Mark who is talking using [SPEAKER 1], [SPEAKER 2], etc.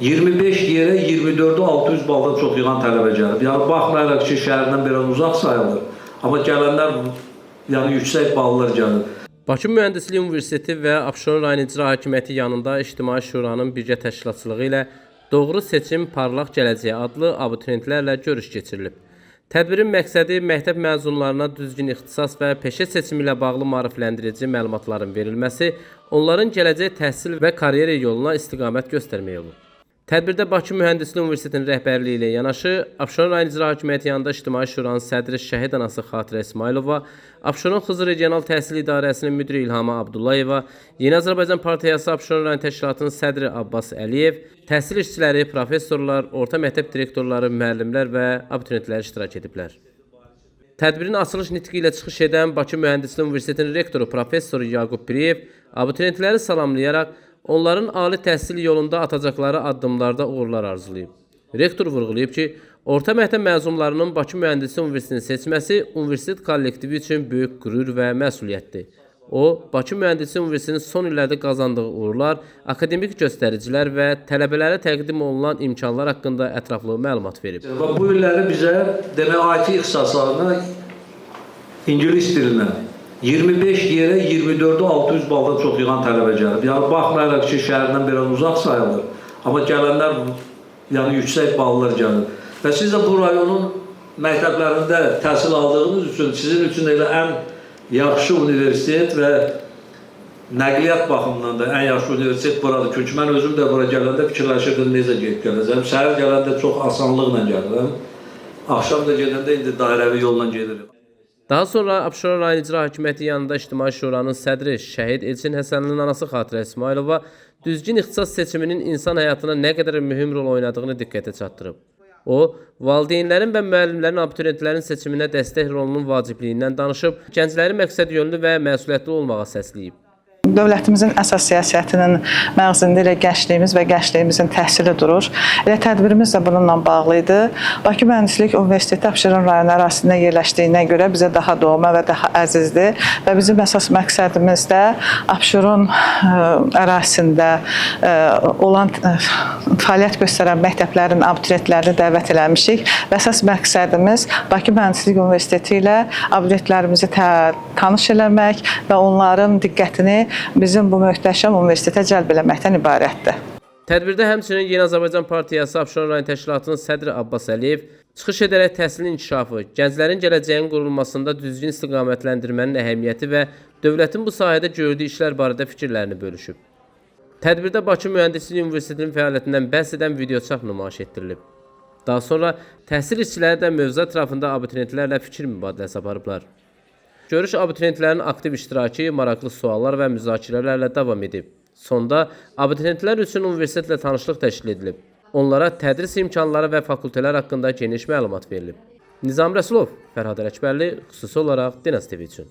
[SPEAKER 1] 25 yerə 24'ü 600 baldan çox yığan tələbə gəlib. Yəni baxmayaraq ki, şəhərdən biraz uzaq sayılır, amma gələnlər yəni yüksək ballar gəlir.
[SPEAKER 2] Bakı Mühəndislik Universiteti və Abşeron rayon İcra Hakimiyyəti yanında İctimai Şuranın birgə təşkilatçılığı ilə Doğru Seçim Parlaq Gələcəyə adlı abituriyentlərlə görüş keçirilib. Tədbirin məqsədi məktəb məzunlarına düzgün ixtisas və peşə seçimi ilə bağlı maarifləndirici məlumatların verilməsi, onların gələcək təhsil və karyera yoluna istiqamət göstərmək olur. Tədbirdə Bakı Mühəndislik Universitetinin rəhbərliyi ilə yanaşı, Abşeron rayon İcra Hakimiyyəti yanında İctimai Şuranın sədri Şəhid anası Xatirə İsmailova, Abşeron Xızı Regional Təhsil İdarəsinin müdiri İlhama Abdullayeva, Yeni Azərbaycan Partiyası Abşeron rayon təşkilatının sədri Abbas Əliyev, təhsil işçiləri, professorlar, orta məktəb direktorları, müəllimlər və abituriyentlər iştirak ediblər. Tədbirin açılış nitqi ilə çıxış edən Bakı Mühəndislik Universitetinin rektoru Professor Yaqub Piriyev abituriyentləri salamlayaraq onların ali təhsil yolunda atacaqları addımlarda uğurlar arzulayıb. Rektor vurğulayıb ki, orta məktəb məzunlarının Bakı Mühəndislik Universitetini seçməsi universitet kollektivi üçün böyük qürur və məsuliyyətdir. O, Bakı Mühəndislik Universitetinin son illərdə qazandığı uğurlar, akademik göstəricilər və tələbələrə təqdim olunan imkanlar haqqında ətraflı məlumat verib.
[SPEAKER 1] Bu illəri bizə demək IT ixtisaslarına ingilis dilindən 25 yerə 24'ü 600 baldan çox yığan tələbə gəlib. Yəni baxmayaraq ki, şəhərdən biraz uzaq sayılır, amma gələnlər yəni yüksək ballar gəlir. Və siz də bu rayonun məktəblərində təhsil aldığınız üçün sizin üçün elə ən yaxşı universitet və nəqliyyat baxımından da ən yaxşı universitet buradır. Çünki mən özüm də bura gələndə fikirləşirdim necə gedib gələcəm. Səhər gələndə çox asanlıqla gəlirəm. Axşam da gedəndə indi dairəvi yolla gedirim.
[SPEAKER 2] Daha sonra Abşeron rayon İcra Hakimiyyəti yanında İctimai Şuranın sədri Şəhid Elçin Həsənlinin anası Xatirə İsmailova düzgün ixtisas seçiminin insan həyatına nə qədər mühüm rol oynadığını diqqətə çatdırıb. O, valideynlərin və müəllimlərin abituriyentlərin seçiminə dəstək rolunun vacibliyindən danışıb, gəncləri məqsədyönlü və məsuliyyətli olmağa səsləyib.
[SPEAKER 3] Dövlətimizin əsas siyasətinin məğzində ilə gəncliyimiz və gəncliyimizin təhsili durur. Elə tədbirimiz də bununla bağlı idi. Bakı Mühəndislik Universiteti Abşeron rayonu ərazisində yerləşdiyinə görə bizə daha doğma və daha əzizdir. Və bizim əsas məqsədimiz də Abşeron ərazisində olan fəaliyyət göstərən məktəblərin abituriyentlərini dəvət eləmişik. Və əsas məqsədimiz Bakı Mühəndislik Universiteti ilə abituriyentlərimizi tanış eləmək və onların diqqətini bizim bu möhtəşəm universitetə cəlb eləməkdən ibarətdir.
[SPEAKER 2] Tədbirdə həmçinin Yeni Azərbaycan Partiyası Abşeron rayon təşkilatının sədri Abbas Əliyev çıxış edərək təhsilin inkişafı, gənclərin gələcəyin qurulmasında düzgün istiqamətləndirmənin əhəmiyyəti və dövlətin bu sahədə gördüyü işlər barədə fikirlərini bölüşüb. Tədbirdə Bakı Mühəndislik Universitetinin fəaliyyətindən bəhs edən videoçap nümayiş etdirilib. Daha sonra təhsil işçiləri də mövzu ətrafında abituriyentlərlə fikir mübadiləsi aparıblar. Görüş abituriyentlərin aktiv iştirakı, maraqlı suallar və müzakirələrlə davam edib. Sonda abituriyentlər üçün universitetlə tanışlıq təşkil edilib. Onlara tədris imkanları və fakültələr haqqında geniş məlumat verilib. Nizam Rəsulov, Fərhad Ələkbərli, xüsusi olaraq Dinaz TV üçün.